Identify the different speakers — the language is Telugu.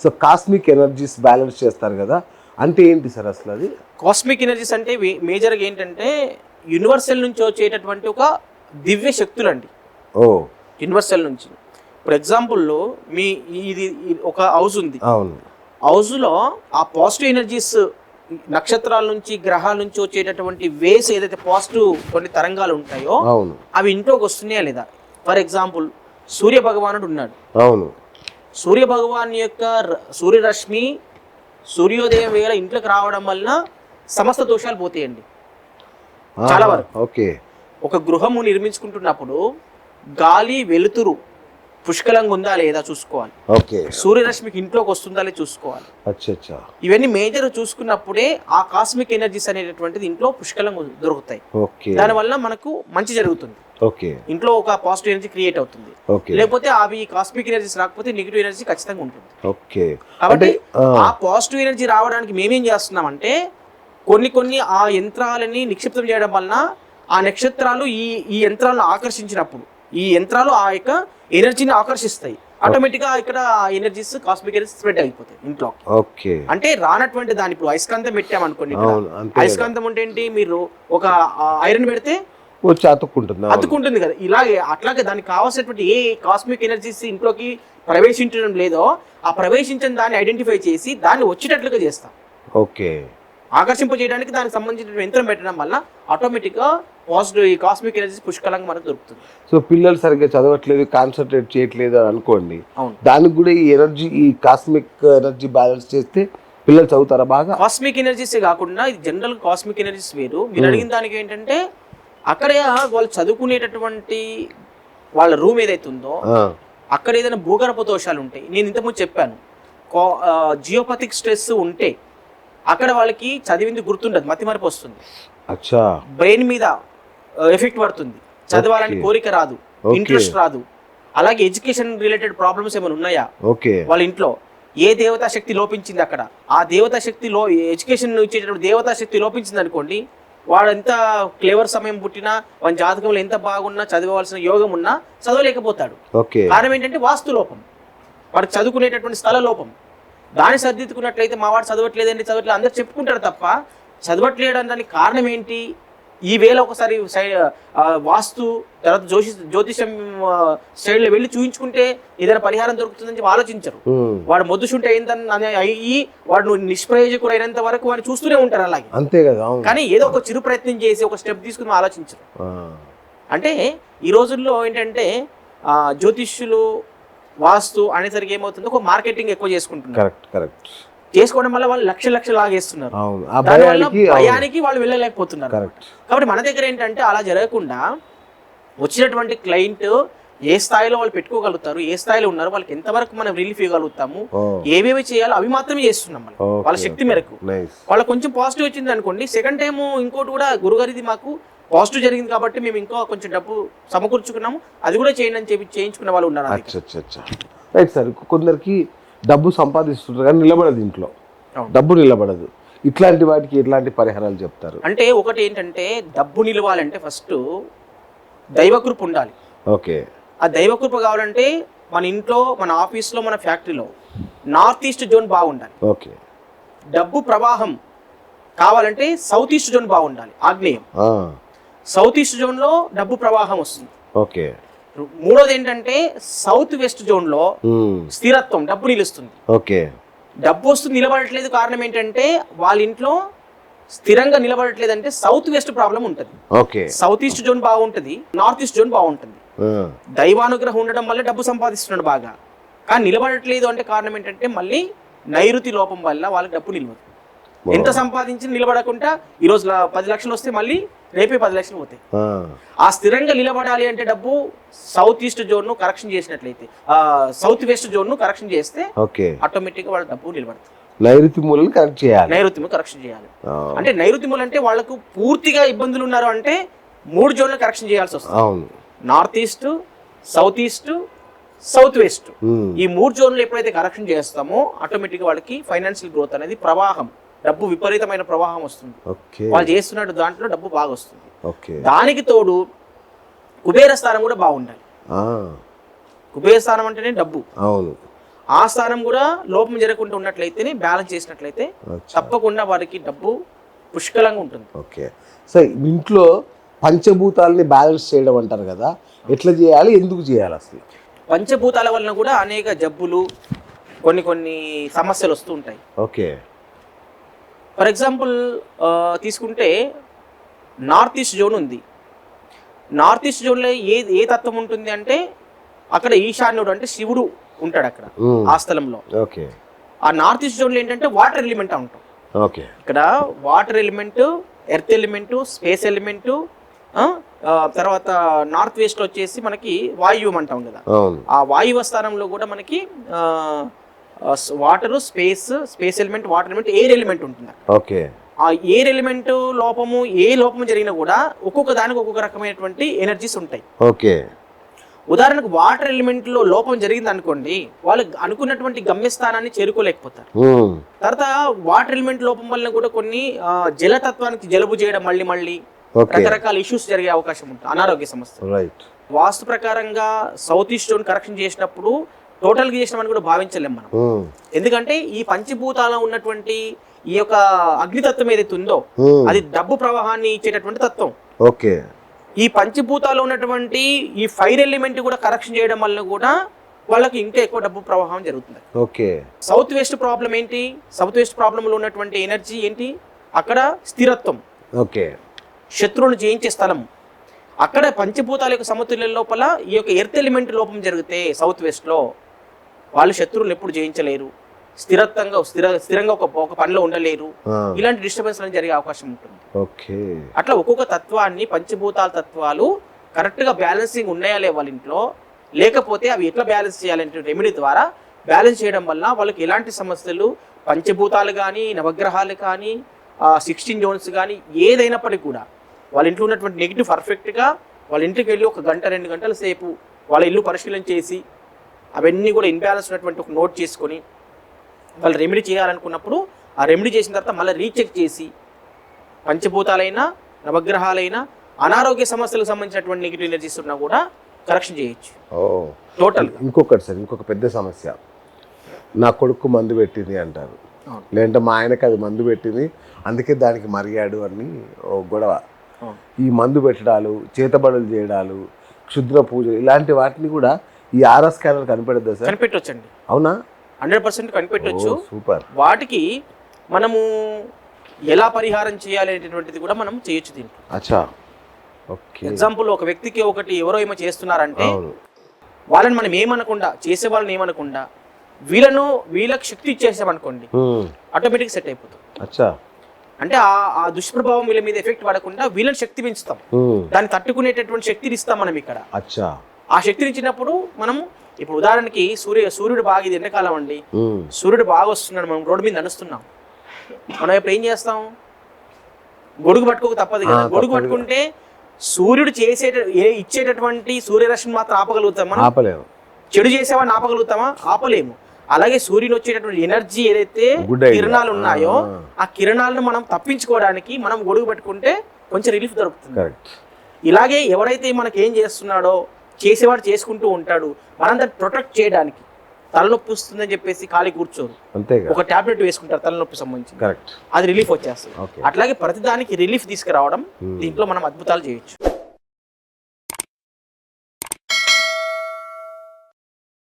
Speaker 1: సో కాస్మిక్ ఎనర్జీస్ బ్యాలెన్స్ చేస్తారు కదా, అంటే ఏంటి సార్ అసలు అది?
Speaker 2: కాస్మిక్ ఎనర్జీస్ అంటే మేజర్గా ఏంటంటే యూనివర్సల్ నుంచి వచ్చేటటువంటి ఒక దివ్య శక్తులు అండి.
Speaker 1: ఓ,
Speaker 2: యూనివర్సల్ నుంచి ఇప్పుడు ఎగ్జాంపుల్లో ఇది ఒక హౌస్ ఉంది.
Speaker 1: అవును.
Speaker 2: హౌస్లో ఆ పాజిటివ్ ఎనర్జీస్ నక్షత్రాల నుంచి గ్రహాల నుంచి వచ్చేటటువంటి వేస్ ఏదైతే పాజిటివ్ కొన్ని తరంగాలు ఉంటాయో
Speaker 1: అవును,
Speaker 2: అవి ఇంట్లోకి వస్తున్నాయా లేదా? ఫర్ ఎగ్జాంపుల్ సూర్య భగవానుడు ఉన్నాడు.
Speaker 1: అవును.
Speaker 2: సూర్య భగవాన్ యొక్క సూర్యరశ్మి సూర్యోదయం వేళ ఇంట్లోకి రావడం వలన సమస్త దోషాలు పోతాయండి చాలా వరకు.
Speaker 1: ఓకే.
Speaker 2: ఒక గృహము నిర్మించుకుంటున్నప్పుడు గాలి వెలుతురు పుష్కలంగా ఉందా లేదా చూసుకోవాలి.
Speaker 1: ఓకే.
Speaker 2: సూర్యరశ్మికి ఇంట్లోకి వస్తుందా లేదా చూసుకోవాలి.
Speaker 1: అచ్చా.
Speaker 2: ఇవన్నీ మేజర్ చూసుకున్నప్పుడే ఆ కాస్మిక్ ఎనర్జీస్ అనేటటువంటిది ఇంట్లో పుష్కలంగా దొరుకుతాయి.
Speaker 1: ఓకే.
Speaker 2: దానివల్ల మనకు మంచి జరుగుతుంది.
Speaker 1: ఓకే.
Speaker 2: ఇంట్లో ఒక పాజిటివ్ ఎనర్జీ క్రియేట్ అవుతుంది.
Speaker 1: ఓకే.
Speaker 2: లేకపోతే అవి కాస్మిక్ ఎనర్జీస్ రాకపోతే నెగిటివ్ ఎనర్జీ ఖచ్చితంగా ఉంటుంది.
Speaker 1: ఓకే.
Speaker 2: కాబట్టి ఆ పాజిటివ్ ఎనర్జీ రావడానికి మేమేం చేస్తున్నామంటే కొన్ని ఆ యంత్రాలని నిక్షిప్తం చేయడం వలన ఆ నక్షత్రాలు ఈ యంత్రాలను ఆకర్షించినప్పుడు ఈ యంత్రాలు ఆ యొక్క ఎనర్జీని ఆకర్షిస్తాయి. ఆటోమేటిక్గా ఇక్కడ ఆ ఎనర్జీస్ కాస్మిక్ ఎనర్జీ స్ప్రెడ్ అయిపోతాయి ఇంట్లో.
Speaker 1: ఓకే.
Speaker 2: అంటే రానటువంటి దాని ఇప్పుడు అయస్కాంతం పెట్టామనుకోండి. అయస్కాంతం అంటే ఏంటి? మీరు ఒక ఐరన్ పెడితే
Speaker 1: వచ్చి అతుక్కుంటుంది
Speaker 2: కదా. అట్లాగే దానికి కావాల్సినటువంటి ఏ కాస్మిక్ ఎనర్జీస్ ఇంట్లోకి ప్రవేశించడం లేదో ఆ ప్రవేశించిన దాన్ని ఐడెంటిఫై చేసి దాన్ని వచ్చేటట్లుగా చేస్తాం.
Speaker 1: ఓకే.
Speaker 2: ఆకర్షింపజేయడానికి దానికి సంబంధించిన యంత్రం పెట్టడం వల్ల ఆటోమేటిక్గా పాజిటివ్ ఈ కాస్మిక్ ఎనర్జీ పుష్కలంగా మనకు దొరుకుతుంది.
Speaker 1: సో పిల్లలు సరిగ్గా చదవట్లేదు, కాన్సన్ట్రేట్ చేయట్లేదు అని అనుకోండి,
Speaker 2: అవును,
Speaker 1: దానికి కూడా ఈ కాస్మిక్ ఎనర్జీ బ్యాలెన్స్ చేస్తే పిల్లలు చదువుతారా బాగా?
Speaker 2: కాస్మిక్ ఎనర్జీస్ కాకుండా ఇది జనరల్ కాస్మిక్ ఎనర్జీస్ వేరు. మీరు అడిగిన దానికి ఏంటంటే అక్కడే వాళ్ళు చదువుకునేటటువంటి వాళ్ళ రూమ్ ఏదైతే ఉందో అక్కడ ఏదైనా భూగర్భ దోషాలు ఉంటాయి. నేను ఇంతకుముందు చెప్పాను, జియోపతిక్ స్ట్రెస్ ఉంటే అక్కడ వాళ్ళకి చదివింది గుర్తుండదు, మతిమరపు వస్తుంది, బ్రెయిన్ మీద ఎఫెక్ట్ పడుతుంది, చదవాలని కోరిక రాదు, ఇంట్రెస్ట్ రాదు. అలాగే ఎడ్యుకేషన్ రిలేటెడ్ ప్రాబ్లమ్స్ ఏమైనా ఉన్నాయా వాళ్ళ ఇంట్లో, ఏ దేవతా శక్తి లోపించింది అక్కడ, ఆ దేవతా శక్తిలో ఎడ్యుకేషన్ ఇచ్చేటప్పుడు దేవతా శక్తి లోపించింది అనుకోండి, వాడు ఎంత క్లేవర్ సమయం పుట్టినా వాడి జాతకంలో ఎంత బాగున్నా చదవవలసిన యోగం ఉన్నా చదవలేకపోతాడు. కారణం ఏంటంటే వాస్తు లోపం, వాడికి చదువుకునేటటువంటి స్థల లోపం. దాన్ని సర్దిద్దుకున్నట్లయితే మా వాడు చదవట్లేదండి చదవట్లేదు అందరు చెప్పుకుంటారు తప్ప చదవట్లేదు దానికి కారణం ఏంటి? ఈ వేళ ఒకసారి వాస్తు తర్వాత జ్యోతిషం సైడ్లో వెళ్ళి చూయించుకుంటే ఏదైనా పరిహారం దొరుకుతుందని ఆలోచించరు. వాడు మొద్దుచుంటే ఏంటని అయ్యి వాడు నిష్ప్రయోజకుడు అయినంత వరకు వాడిని చూస్తూనే ఉంటారు అలాగే, అంతే కదా. కానీ ఏదో ఒక చిరు ప్రయత్నం చేసి ఒక స్టెప్ తీసుకుని ఆలోచించరు. అంటే ఈ రోజుల్లో ఏంటంటే జ్యోతిష్యులు వాస్తు అనేసరికి ఏమవుతుందో ఒక మార్కెటింగ్ ఎక్కువ చేసుకుంటున్నారు. కరెక్ట్. చేసుకోవడం వల్ల వాళ్ళు లక్షలు లాగేస్తున్నారు. దానివల్ల భయానికి వాళ్ళు వెళ్ళలేకపోతున్నారు. కాబట్టి మన దగ్గర ఏంటంటే అలా జరగకుండా వచ్చినటువంటి క్లయింట్ ఏ స్థాయిలో వాళ్ళు పెట్టుకోగలుగుతారు, ఏ స్థాయిలో ఉన్నారు, వాళ్ళకి ఎంతవరకు మనం రిలీఫ్ ఇవ్వగలుగుతాము, ఏవేవి చేయాలో అవి మాత్రమే చేస్తున్నాం మనం వాళ్ళ శక్తి మేరకు. వాళ్ళకి కొంచెం పాజిటివ్ వచ్చింది అనుకోండి, సెకండ్ టైం ఇంకోటి కూడా గురుగారిది మాకు పాజిటివ్ జరిగింది కాబట్టి మేము ఇంకా కొంచెం డబ్బు సమకూర్చుకున్నాము, అది కూడా చేయండి అని చెప్పి చేయించుకున్న వాళ్ళు ఉన్నారు.
Speaker 1: Right sir. కొందరికి డబ్బు సంపాదిస్తుంటారు కానీ నిలబడదు, ఇంట్లో డబ్బు నిలబడదు. ఇట్లాంటి వాటికి ఎట్లాంటి పరిహారాలు చెప్తారు?
Speaker 2: అంటే ఒకటి ఏంటంటే డబ్బు నిలవాలంటే ఫస్ట్ దైవకృప ఉండాలి.
Speaker 1: ఓకే.
Speaker 2: ఆ దైవకృప కావాలంటే మన ఇంట్లో, మన ఆఫీస్లో, మన ఫ్యాక్టరీలో నార్త్ ఈస్ట్ జోన్ బాగుండాలి.
Speaker 1: ఓకే.
Speaker 2: డబ్బు ప్రవాహం కావాలంటే సౌత్ ఈస్ట్ జోన్ బాగుండాలి, ఆగ్నేయం. సౌత్ ఈస్ట్ జోన్ లో డబ్బు ప్రవాహం వస్తుంది.
Speaker 1: ఓకే.
Speaker 2: మూడోది ఏంటంటే సౌత్ వెస్ట్ జోన్ లో స్థిరత్వం, డబ్బు నిలుస్తుంది.
Speaker 1: ఓకే.
Speaker 2: డబ్బు వస్తుంది నిలబడట్లేదు, కారణం ఏంటంటే వాళ్ళ ఇంట్లో స్థిరంగా నిలబడట్లేదు అంటే సౌత్ వెస్ట్ ప్రాబ్లం ఉంటుంది.
Speaker 1: ఓకే.
Speaker 2: సౌత్ ఈస్ట్ జోన్ బాగుంటది, నార్త్ ఈస్ట్ జోన్ బాగుంటుంది. దైవానుగ్రహం ఉండడం వల్ల డబ్బు సంపాదిస్తున్నాడు బాగా, కానీ నిలబడట్లేదు అంటే కారణం ఏంటంటే మళ్ళీ నైరుతి లోపం వల్ల వాళ్ళకి డబ్బు నిలవదు. ఎంత సంపాదించి నిలబడకుండా ఈరోజు 10 లక్షలు వస్తే మళ్ళీ రేపే 10 లక్షలు పోతాయి. ఆ స్థిరంగా నిలబడాలి అంటే డబ్బు సౌత్ ఈస్ట్ జోన్ ను కరెక్షన్ చేసినట్లయితే, సౌత్ వెస్ట్ జోన్ ను కరెక్షన్ చేస్తే ఆటోమేటిక్ గా వాళ్ళ డబ్బు నిలబడుతుంది.
Speaker 1: నైరుతి మూలను కరెక్ట్ చేయాలి.
Speaker 2: నైరుతి మూల కరెక్షన్ చేయాలి. అంటే నైరుతి మూల అంటే వాళ్ళకు పూర్తిగా ఇబ్బందులు ఉన్నారు అంటే 3 జోన్లు కరెక్షన్ చేయాల్సి వస్తుంది. North east, south east, south west, ఈ 3 జోన్లు ఎప్పుడైతే కరెక్షన్ చేస్తామో ఆటోమేటిక్ గా వాళ్ళకి ఫైనాన్షియల్ గ్రోత్ అనేది ప్రవాహం, డబ్బు విపరీతమైన ప్రవాహం వస్తుంది. వాళ్ళు చేస్తున్నట్టు దాంట్లో డబ్బు బాగా వస్తుంది. దానికి తోడు కుబేర స్థానం కూడా బాగుండాలి. కుబేర స్థానం అంటేనే డబ్బు. ఆ స్థానం కూడా లోపం జరగకుండా ఉన్నట్లయితేనే బ్యాలెన్స్ చేసినట్లయితే తప్పకుండా వారికి డబ్బు పుష్కలంగా ఉంటుంది.
Speaker 1: ఓకే. సో ఇంట్లో పంచభూతాలని బ్యాలెన్స్ చేయడం అంటారు కదా, ఎట్లా చేయాలి, ఎందుకు చేయాలి అసలు?
Speaker 2: పంచభూతాల వలన కూడా అనేక జబ్బులు, కొన్ని సమస్యలు వస్తూ ఉంటాయి.
Speaker 1: ఓకే.
Speaker 2: ఫర్ ఎగ్జాంపుల్ తీసుకుంటే నార్త్ ఈస్ట్ జోన్ ఉంది. నార్త్ ఈస్ట్ జోన్లో ఏ తత్వం ఉంటుంది అంటే అక్కడ ఈశాన్యుడు అంటే శివుడు ఉంటాడు అక్కడ ఆ స్థలంలో.
Speaker 1: ఓకే.
Speaker 2: ఆ నార్త్ ఈస్ట్ జోన్లో ఏంటంటే వాటర్ ఎలిమెంట్ ఉంటాం.
Speaker 1: ఓకే.
Speaker 2: ఇక్కడ water element, earth element, space element, తర్వాత నార్త్ వెస్ట్ వచ్చేసి మనకి వాయువు అంటాం కదా. ఆ వాయువ స్థానంలో కూడా మనకి water, space element, water element, air element ఉంటుంది.
Speaker 1: ఓకే.
Speaker 2: ఆ ఎయిర్ ఎలిమెంట్ లోపము జరిగినా కూడా ఒక్కొక్క దానికి ఒక్కొక్క రకమైనటువంటి ఎనర్జీస్ ఉంటాయి.
Speaker 1: ఓకే.
Speaker 2: ఉదాహరణకు వాటర్ ఎలిమెంట్ లో లోపం జరిగింది అనుకోండి, వాళ్ళు అనుకున్నటువంటి గమ్యస్థానాన్ని చేరుకోలేకపోతారు. తర్వాత వాటర్ ఎలిమెంట్ లోపం వల్ల కూడా కొన్ని జలతత్వానికి జలుబు చేయడం, మళ్ళీ రకరకాల ఇష్యూస్ జరిగే అవకాశం ఉంటుంది, అనారోగ్య సమస్యలు. వాస్తు ప్రకారంగా సౌత్ ఈస్ట్ జోన్ కరెక్షన్ చేసినప్పుడు టోటల్ గా చేసినామని కూడా భావించలేం మనం. ఎందుకంటే ఈ పంచభూతాల్లో ఉన్నటువంటి ఈ యొక్క అగ్నితత్వం ఏదైతే ఉందో అది డబ్బు ప్రవాహాన్ని ఇచ్చేటటువంటి తత్వం.
Speaker 1: ఓకే.
Speaker 2: ఈ పంచభూతాల్లో ఉన్నటువంటి ఈ ఫైర్ ఎలిమెంట్ కూడా కరెక్షన్ చేయడం వల్ల కూడా వాళ్ళకి ఇంకా ఎక్కువ డబ్బు ప్రవాహం జరుగుతుంది.
Speaker 1: ఓకే.
Speaker 2: సౌత్ వెస్ట్ ప్రాబ్లం ఏంటి? సౌత్ వెస్ట్ ప్రాబ్లంలో ఉన్నటువంటి ఎనర్జీ ఏంటి? అక్కడ స్థిరత్వం.
Speaker 1: ఓకే.
Speaker 2: శత్రువును జయించే స్థలం. అక్కడ పంచభూతాల యొక్క సమతుల్యం లోపల ఈ యొక్క ఎర్త్ ఎలిమెంట్ లోపం జరిగితే సౌత్ వెస్ట్ లో వాళ్ళు శత్రువులు ఎప్పుడు జయించలేరు, స్థిరంగా ఒక పనిలో ఉండలేరు. ఇలాంటి డిస్టర్బెన్స్ జరిగే అవకాశం ఉంటుంది.
Speaker 1: ఓకే.
Speaker 2: అట్లా ఒక్కొక్క తత్వాన్ని, పంచభూతాల తత్వాలు కరెక్ట్ గా బ్యాలెన్సింగ్ ఉన్నాయా లే వాళ్ళ ఇంట్లో, లేకపోతే అవి ఎట్లా బ్యాలెన్స్ చేయాలంటే రెమెడీ ద్వారా బ్యాలెన్స్ చేయడం వల్ల వాళ్ళకి ఎలాంటి సమస్యలు, పంచభూతాలు కానీ, నవగ్రహాలు కానీ, 16 జోన్స్ కానీ ఏదైనప్పటికీ కూడా వాళ్ళ ఇంట్లో ఉన్నటువంటి నెగిటివ్ పర్ఫెక్ట్గా వాళ్ళ ఇంటికి వెళ్ళి 1 గంట 2 గంటల సేపు వాళ్ళ ఇల్లు పరిశీలన చేసి అవన్నీ కూడా ఇన్బ్యాలెన్స్ ఉన్నటువంటి ఒక నోట్ చేసుకొని వాళ్ళు రెమెడీ చేయాలనుకున్నప్పుడు ఆ రెమెడీ చేసిన తర్వాత మళ్ళీ రీచెక్ చేసి పంచభూతాలైనా, నవగ్రహాలైనా, అనారోగ్య సమస్యలకు సంబంధించినటువంటి నెగిటివ్ ఎనర్జీస్ ఉన్నా కూడా కరెక్షన్ చేయొచ్చు టోటల్.
Speaker 1: ఇంకొక పెద్ద సమస్య, నా కొడుకు మందు పెట్టింది అంటారు, లేదంటే మా ఆయనకి అది మందు పెట్టింది అందుకే దానికి మరిగాడు అని గొడవ. ఈ మందు పెట్టడాలు, చేతబడులు చేయడాలు, క్షుద్ర పూజలు, ఇలాంటి వాటిని కూడా ఈ ఆర్ఎస్ స్కానర్ కనిపెడద్దా సార్?
Speaker 2: కనిపెట్టొచ్చండి.
Speaker 1: అవునా?
Speaker 2: 100% కనిపెట్టొచ్చు.
Speaker 1: సూపర్.
Speaker 2: వాటికి మనము ఎలా పరిహారం చేయాలి అనేటువంటిది కూడా మనం చేయొచ్చు దీంట్లో.
Speaker 1: అచ్చా. ఓకే.
Speaker 2: ఎగ్జాంపుల్, ఒక వ్యక్తికి ఎవరో ఏమో చేస్తున్నారంటే వాళ్ళని మనం ఏమనకుండా, చేసే వాళ్ళని ఏమనకుండా వీళ్ళకి శక్తి ఇచ్చేసామనుకోండి, ఆటోమేటిక్ సెట్ అయిపోతుంది.
Speaker 1: అచ్చా.
Speaker 2: అంటే ఆ దుష్ప్రభావం వీళ్ళ మీద ఎఫెక్ట్ పడకుండా వీళ్ళని శక్తి పెంచుతాం, దాన్ని తట్టుకునేటటువంటి శక్తిని ఇస్తాం మనం ఇక్కడ.
Speaker 1: అచ్చా.
Speaker 2: ఆ శక్తిని ఇచ్చినప్పుడు మనము ఇప్పుడు ఉదాహరణకి సూర్యుడు బాగా, ఇది ఎండాకాలం అండి, సూర్యుడు బాగా వస్తున్నాడు, మనం రోడ్డు మీద నడుస్తున్నాం, మనం ఇప్పుడు ఏం చేస్తాం? గొడుగు పట్టుకోక తప్పదు కదా. గొడుగు పట్టుకుంటే సూర్యుడు ఇచ్చేటటువంటి సూర్యరశ్మి మాత్రం ఆపగలుగుతాం మనం?
Speaker 1: ఆపలేము.
Speaker 2: చెడు చేసేవాడిని ఆపగలుగుతామా? ఆపలేము. అలాగే సూర్యుని వచ్చేటటువంటి ఎనర్జీ ఏదైతే కిరణాలు ఉన్నాయో ఆ కిరణాలను మనం తప్పించుకోవడానికి మనం గొడుగు పెట్టుకుంటే కొంచెం రిలీఫ్ దొరుకుతుంది. ఇలాగే ఎవరైతే మనకి ఏం చేస్తున్నాడో చేసేవాడు చేసుకుంటూ ఉంటాడు, మనం దాన్ని ప్రొటెక్ట్ చేయడానికి తలనొప్పి వస్తుందని చెప్పేసి ఖాళీ కూర్చోరు, ఒక టాబ్లెట్ వేసుకుంటారు తలనొప్పి సంబంధించి, అది రిలీఫ్ వచ్చేస్తుంది. అట్లాగే ప్రతిదానికి రిలీఫ్ తీసుకురావడం, దీంట్లో మనం అద్భుతాలు చేయొచ్చు.